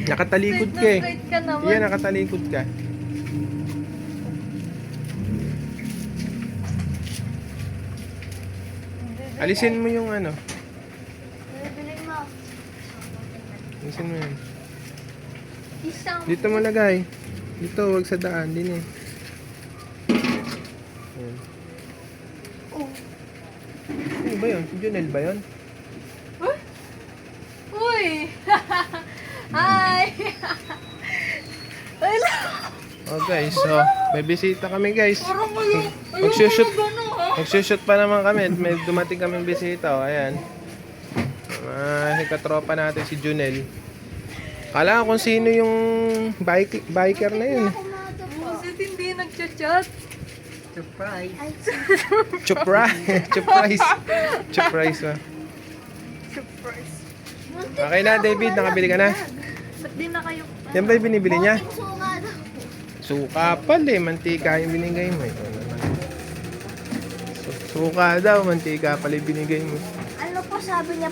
Nakatalikod ka eh. Straight ka naman. Yan, nakatalikod ka. Alisin mo yung ano. Bibilin mo. Alisin mo yun. Isang. Dito mo lagay. Dito, wag sa daan. Din eh. Ayan. Oh. Ano ba yun? Si Junel ba yun? Uy! Hi! Hello! Oh guys, so may bisita kami guys. Parang kayo. Magsushoot. Gano'n ha? Magsushoot pa naman kami. May dumating kaming bisita. Oh, ayan. Katropa natin si Junel. Kala ko kung sino yung biker na yun. Busit hindi nagchat-chat. Surprise. Surprise. Surprise ba? Surprise. Okay na David, nakabili ka na? Ba't di na kayo? Yan ba yung binibili niya? Suka daw. Suka pala eh, mantika yung binigay mo. Ito naman. Suka daw, mantika pala yung binigay mo. Ano po sabi niya